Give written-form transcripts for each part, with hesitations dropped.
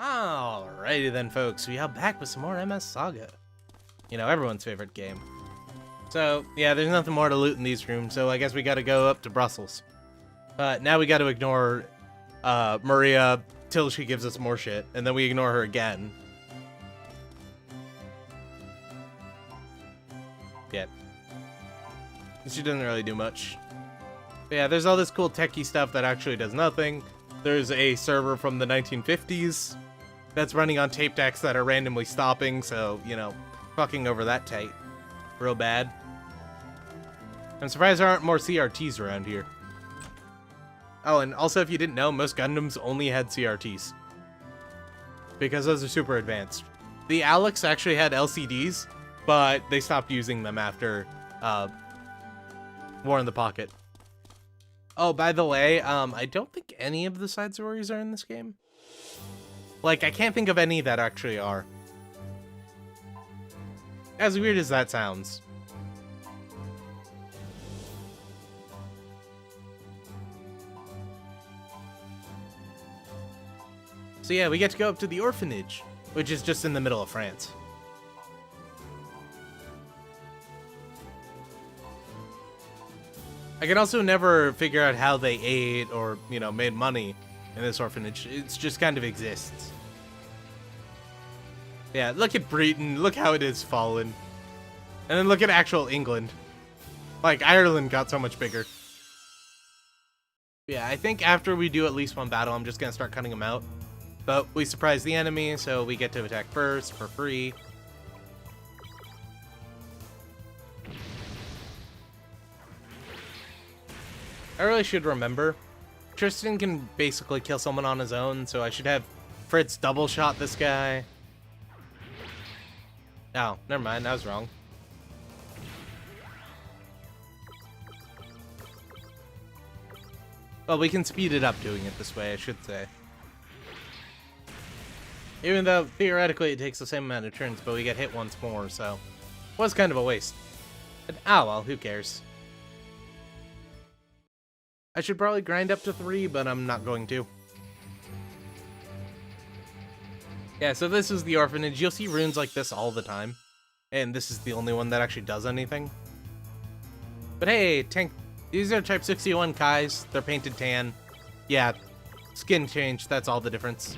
Alrighty then, folks. We are back with some more MS Saga. You know, everyone's favorite game. So, yeah, there's nothing more to loot in these rooms, so I guess we gotta go up to Brussels. But now we gotta ignore Maria till she gives us more shit, and then we ignore her again. Yeah. She doesn't really do much. But yeah, there's all this cool techie stuff that actually does nothing. There's a server from the 1950s that's running on tape decks that are randomly stopping, so, you know, fucking over that tape. Real bad. I'm surprised there aren't more CRTs around here. Oh, and also, if you didn't know, most Gundams only had CRTs. Because those are super advanced. The Alex actually had LCDs, but they stopped using them after War in the Pocket. Oh, by the way, I don't think any of the side stories are in this game. Like, I can't think of any that actually are. As weird as that sounds. So yeah, we get to go up to the Orphanage, which is just in the middle of France. I can also never figure out how they ate or, you know, made money in this orphanage. It just kind of exists. Yeah, look at Britain. Look how it has fallen. And then look at actual England. Like, Ireland got so much bigger. Yeah, I think after we do at least one battle, I'm just going to start cutting them out. But we surprise the enemy, so we get to attack first for free. I really should remember. Tristan can basically kill someone on his own, so I should have Fritz double shot this guy. Oh, never mind, I was wrong. Well, we can speed it up doing it this way, I should say. Even though, theoretically, it takes the same amount of turns, but we get hit once more, so... was kind of a waste. But, oh well, who cares? I should probably grind up to 3, but I'm not going to. Yeah, so this is the Orphanage. You'll see runes like this all the time. And this is the only one that actually does anything. But hey, tank... these are Type 61 Kais. They're painted tan. Yeah, skin change, that's all the difference.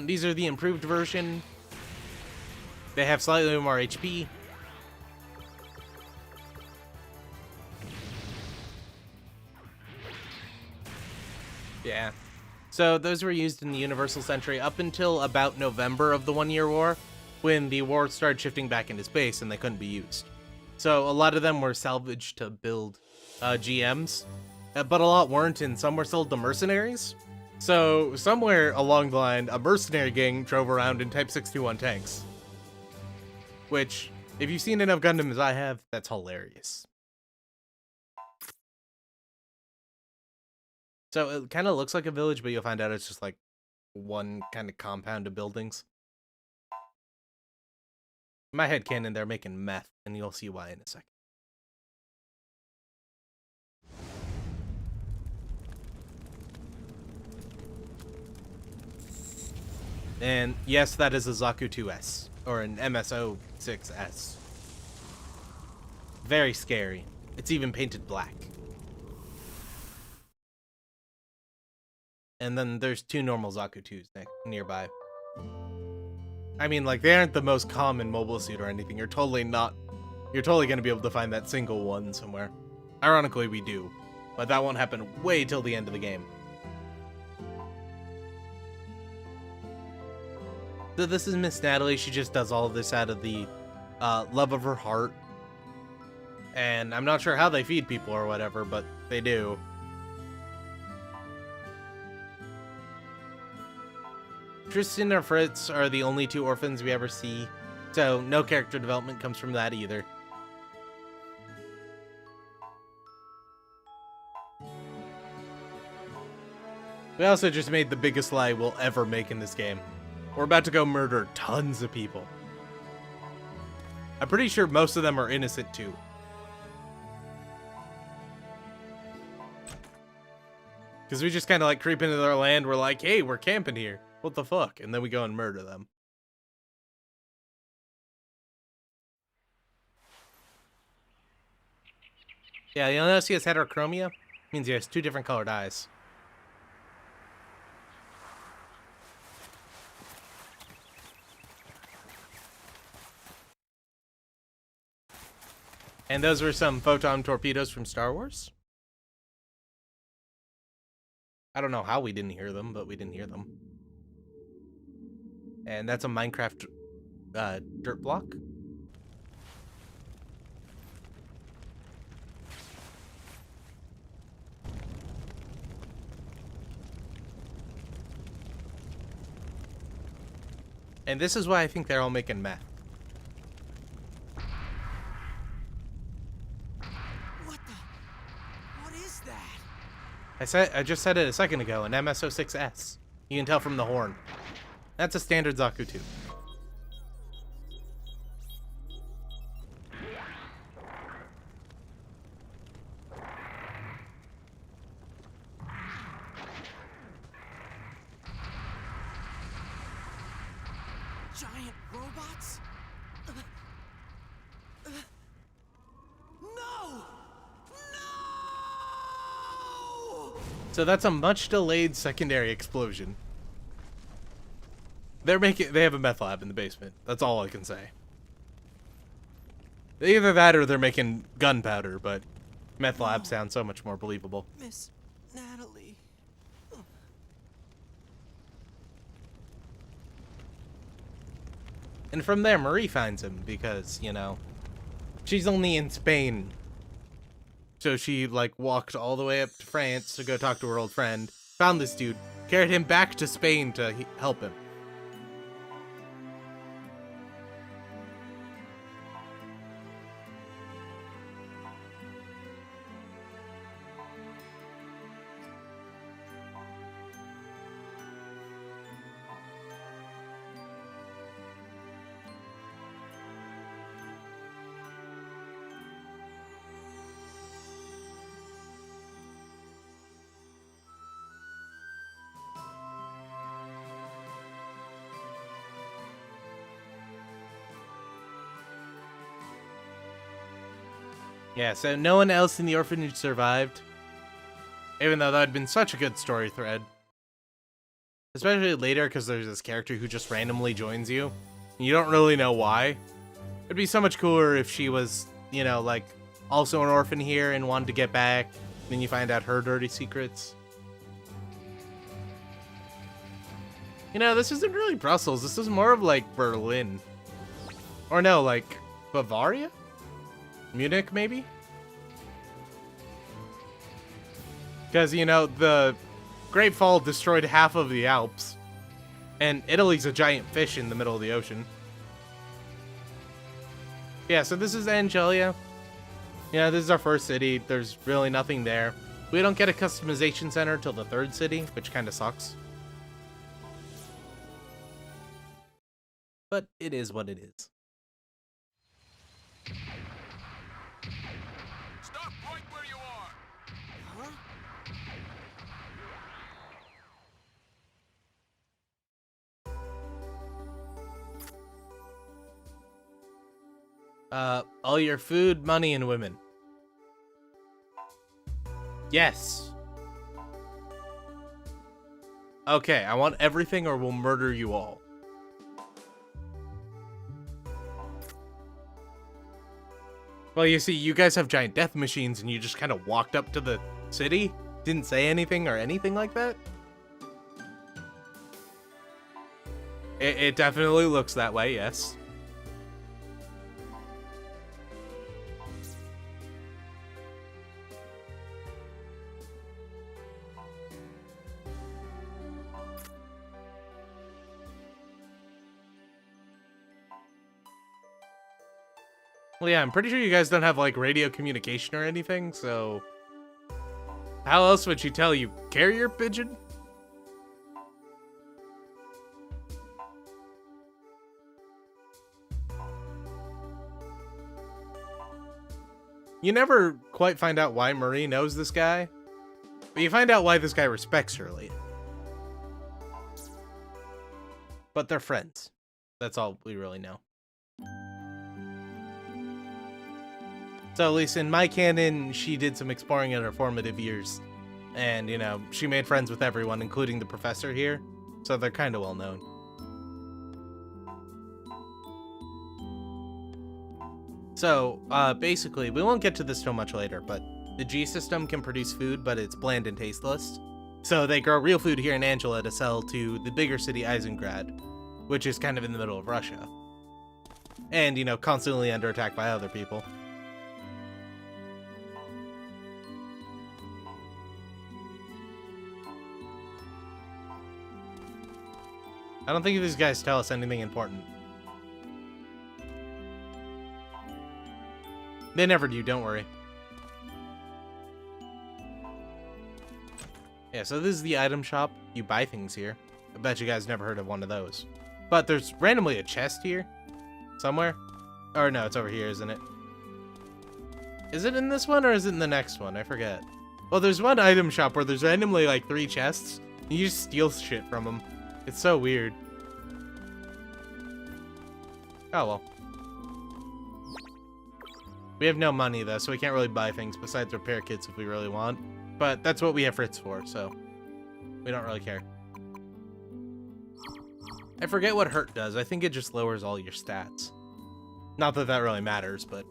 These are the improved version. They have slightly more HP. Yeah. So those were used in the Universal Century up until about November of the 1-Year War, when the war started shifting back into space and they couldn't be used. So a lot of them were salvaged to build GMs, but a lot weren't, and some were sold to mercenaries. So somewhere along the line, a mercenary gang drove around in Type 61 tanks. Which, if you've seen enough Gundam as I have, that's hilarious. So it kind of looks like a village, but you'll find out it's just like one kind of compound of buildings. In my headcanon, they're making meth, and you'll see why in a second. And yes, that is a Zaku 2S, or an MSO 6S. Very scary. It's even painted black. And then there's 2 normal Zaku 2s nearby. I mean, like, they aren't the most common mobile suit or anything. You're totally gonna be able to find that single one somewhere. Ironically, we do. But that won't happen way till the end of the game. So this is Miss Natalie. She just does all of this out of the love of her heart. And I'm not sure how they feed people or whatever, but they do. Tristan or Fritz are the only 2 orphans we ever see, so no character development comes from that either. We also just made the biggest lie we'll ever make in this game. We're about to go murder tons of people. I'm pretty sure most of them are innocent too. Because we just kind of like creep into their land. We're like, hey, we're camping here. What the fuck? And then we go and murder them. Yeah, you'll notice he has heterochromia. Means he has 2 different colored eyes. And those were some photon torpedoes from Star Wars. I don't know how we didn't hear them, but we didn't hear them. And that's a Minecraft dirt block. And this is why I think they're all making meth. What is that? I just said it a second ago, an MS-06S. You can tell from the horn. That's a standard Zaku tube. Giant robots? No! No! So that's a much delayed secondary explosion. They have a meth lab in the basement. That's all I can say. Either that or they're making gunpowder, but meth lab sounds so much more believable. Miss Natalie. And from there, Marie finds him because, you know, she's only in Spain. So she, like, walked all the way up to France to go talk to her old friend, found this dude, carried him back to Spain to help him. Yeah, so no one else in the orphanage survived. Even though that had been such a good story thread. Especially later, because there's this character who just randomly joins you. And you don't really know why. It'd be so much cooler if she was, you know, like, also an orphan here and wanted to get back. Then you find out her dirty secrets. You know, this isn't really Brussels. This is more of, like, Berlin. Or no, like, Bavaria? Munich, maybe? Because, you know, the Great Fall destroyed half of the Alps. And Italy's a giant fish in the middle of the ocean. Yeah, so this is Angelia. Yeah, this is our first city. There's really nothing there. We don't get a customization center till the 3rd city, which kind of sucks. But it is what it is. Stop right where you are. Huh? All your food, money, and women. Yes. Okay, I want everything or we'll murder you all. Well, you see, you guys have giant death machines and you just kind of walked up to the city? Didn't say anything or anything like that? It definitely looks that way, yes. Well, yeah, I'm pretty sure you guys don't have, like, radio communication or anything, so... How else would she tell you? Carrier pigeon? You never quite find out why Marie knows this guy, but you find out why this guy respects her later. but they're friends. That's all we really know. So at least in my canon, she did some exploring in her formative years. And, you know, she made friends with everyone, including the professor here. So they're kind of well known. So, basically, we won't get to this too much later, but the G system can produce food, but it's bland and tasteless. So they grow real food here in Angelia to sell to the bigger city Eisengrad, which is kind of in the middle of Russia. And, you know, constantly under attack by other people. I don't think these guys tell us anything important. They never do, don't worry. Yeah, so this is the item shop. You buy things here. I bet you guys never heard of one of those. But there's randomly a chest here. Somewhere. Or no, it's over here, isn't it? Is it in this one or is it in the next one? I forget. Well, there's one item shop where there's randomly like 3 chests. And you just steal shit from them. It's so weird. Oh well. We have no money though, so we can't really buy things besides repair kits if we really want. But that's what we have Fritz for, so we don't really care. I forget what hurt does. I think it just lowers all your stats. Not that that really matters, but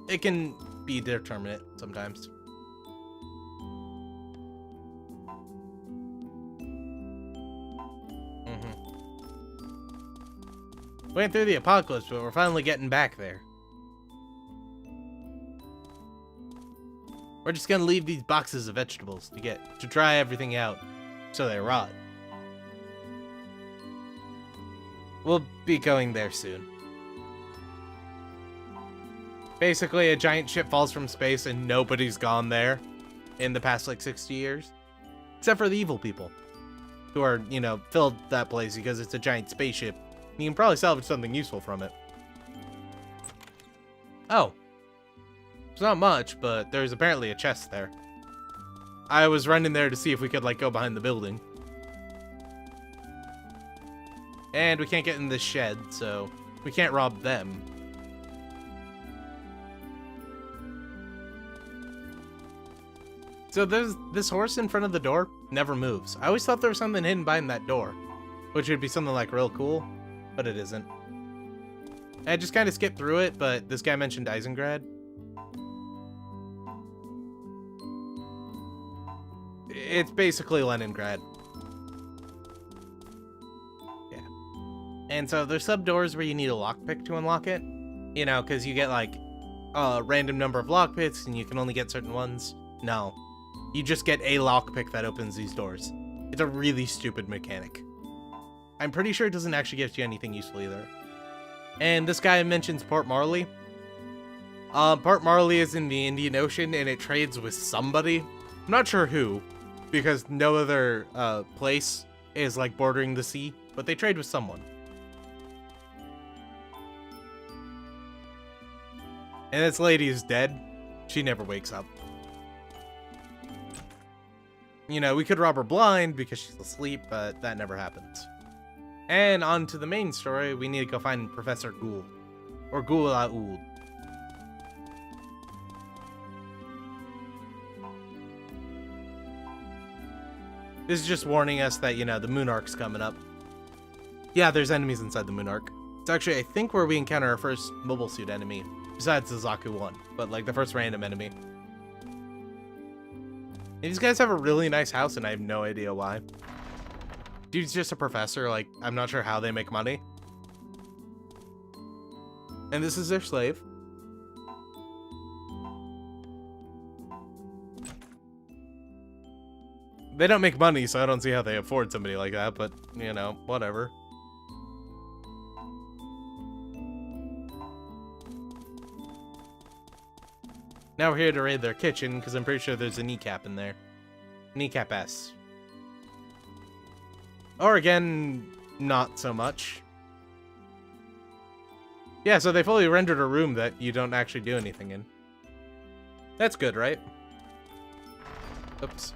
it can be determinate sometimes. Went through the apocalypse, but we're finally getting back there. We're just gonna leave these boxes of vegetables to dry everything out so they rot. We'll be going there soon. Basically, a giant ship falls from space and nobody's gone there in the past like 60 years. Except for the evil people who are, you know, filled that place because it's a giant spaceship. You can probably salvage something useful from it. Oh. It's not much, but there's apparently a chest there. I was running there to see if we could, like, go behind the building. And we can't get in this shed, so we can't rob them. So there's this horse in front of the door, never moves. I always thought there was something hidden behind that door, which would be something, like, real cool. But it isn't. I just kind of skipped through it, but this guy mentioned Eisengrad. It's basically Leningrad. Yeah. And so there's sub doors where you need a lockpick to unlock it. You know, because you get like a random number of lockpicks and you can only get certain ones. No. You just get a lockpick that opens these doors. It's a really stupid mechanic. I'm pretty sure it doesn't actually give you anything useful either. And this guy mentions Port Marley. Port Marley is in the Indian Ocean and it trades with somebody. I'm not sure who, because no other place is like bordering the sea, but they trade with someone. And this lady is dead. She never wakes up. You know, we could rob her blind because she's asleep, but that never happens. And on to the main story, we need to go find Professor Gould. Or Gould. This is just warning us that, you know, the Moon Arc's coming up. Yeah, there's enemies inside the Moon Arc. It's actually, I think, where we encounter our first mobile suit enemy. Besides the Zaku one, but like the first random enemy. And these guys have a really nice house and I have no idea why. Dude's just a professor, like, I'm not sure how they make money. And this is their slave. They don't make money, so I don't see how they afford somebody like that, but, you know, whatever. Now we're here to raid their kitchen, because I'm pretty sure there's a kneecap in there. Kneecap S. Or again, not so much. Yeah, so they fully rendered a room that you don't actually do anything in. That's good, right? Oops.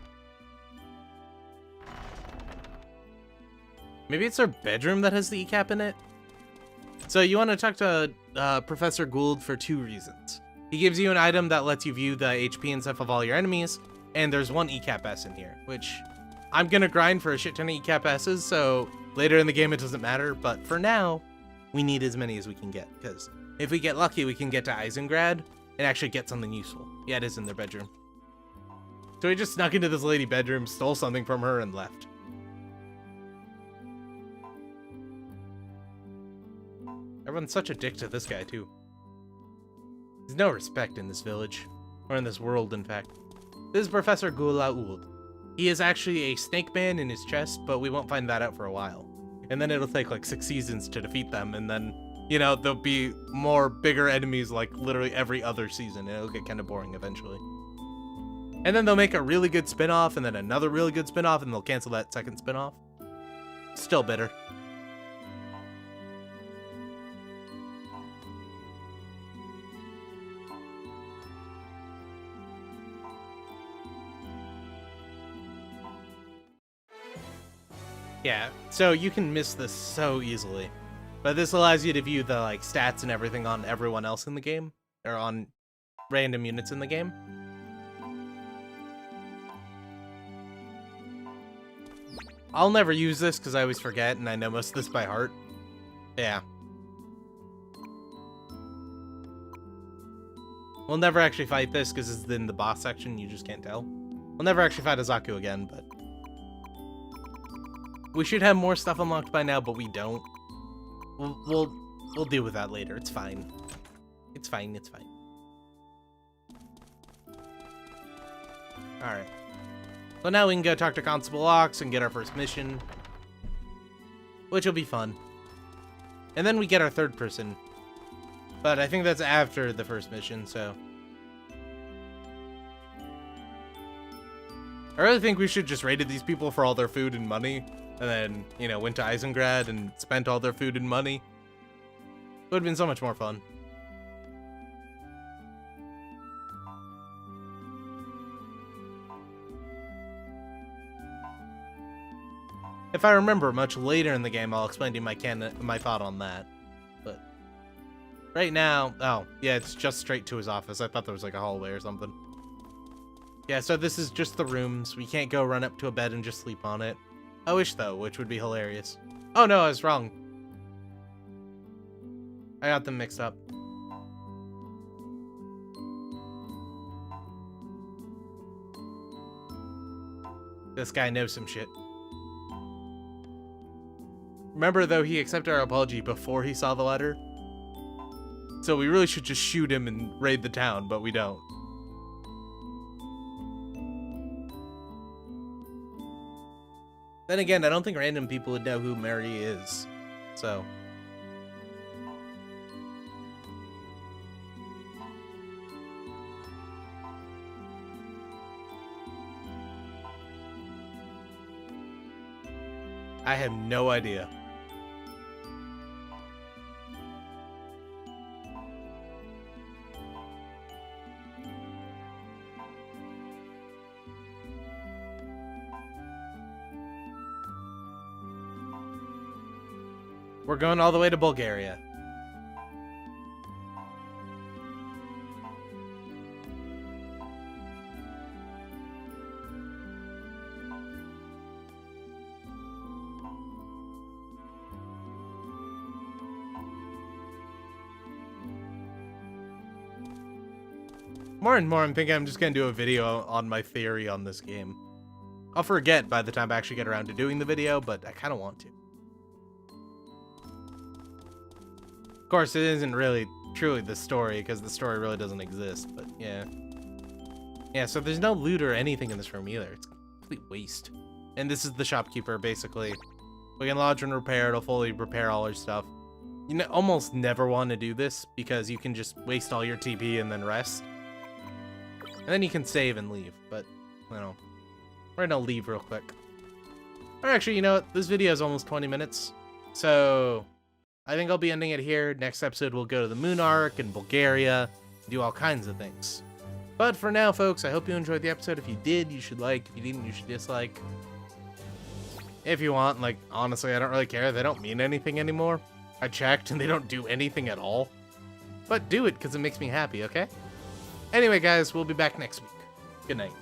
Maybe it's her bedroom that has the ECAP in it? So you want to talk to Professor Gould for 2 reasons. He gives you an item that lets you view the HP and stuff of all your enemies, and there's 1 ECAP S in here, which I'm gonna grind for a shit ton of ECAP S's, so later in the game it doesn't matter, but for now, we need as many as we can get, because if we get lucky, we can get to Eisengrad and actually get something useful. Yeah, it is in their bedroom. So he just snuck into this lady bedroom, stole something from her, and left. Everyone's such a dick to this guy, too. There's no respect in this village. Or in this world, in fact. This is Professor Gould. He is actually a snake man in his chest, but we won't find that out for a while. And then it'll take like 6 seasons to defeat them, and then, you know, there'll be more bigger enemies like literally every other season, and it'll get kind of boring eventually. And then they'll make a really good spin-off, and then another really good spin-off, and they'll cancel that second spin-off. Still bitter. Yeah, so you can miss this so easily. But this allows you to view the like stats and everything on everyone else in the game, or on random units in the game. I'll never use this because I always forget and I know most of this by heart. Yeah. We'll never actually fight this because it's in the boss section, you just can't tell. We'll never actually fight Azaku again, but we should have more stuff unlocked by now, but we don't. We'll deal with that later. It's fine. It's fine. It's fine. All right. So now we can go talk to Constable Ox and get our first mission, which will be fun. And then we get our 3rd person, but I think that's after the first mission. So I really think we should just raided these people for all their food and money. And then, you know, went to Eisengrad and spent all their food and money. It would have been so much more fun. If I remember, much later in the game, I'll explain to you my thought on that. But right now, oh, yeah, it's just straight to his office. I thought there was like a hallway or something. Yeah, so this is just the rooms. We can't go run up to a bed and just sleep on it. I wish, though, which would be hilarious. Oh, no, I was wrong. I got them mixed up. This guy knows some shit. Remember, though, he accepted our apology before he saw the letter. So we really should just shoot him and raid the town, but we don't. Then again, I don't think random people would know who Mary is, so. I have no idea. We're going all the way to Bulgaria. More and more, I'm thinking I'm just gonna do a video on my theory on this game. I'll forget by the time I actually get around to doing the video, but I kind of want to. Of course, it isn't really truly the story, because the story really doesn't exist, but yeah. Yeah, so there's no loot or anything in this room either. It's a complete waste. And this is the shopkeeper, basically. We can lodge and repair, it'll fully repair all our stuff. You almost never want to do this, because you can just waste all your TP and then rest. And then you can save and leave, but, you know, we're gonna leave real quick. Or actually, you know what? This video is almost 20 minutes, so I think I'll be ending it here. Next episode, we'll go to the Moon Arc and Bulgaria, do all kinds of things. But for now, folks, I hope you enjoyed the episode. If you did, you should like. If you didn't, you should dislike. if you want. Like, honestly, I don't really care. They don't mean anything anymore. I checked and they don't do anything at all. But do it because it makes me happy, okay? Anyway, guys, we'll be back next week. Good night.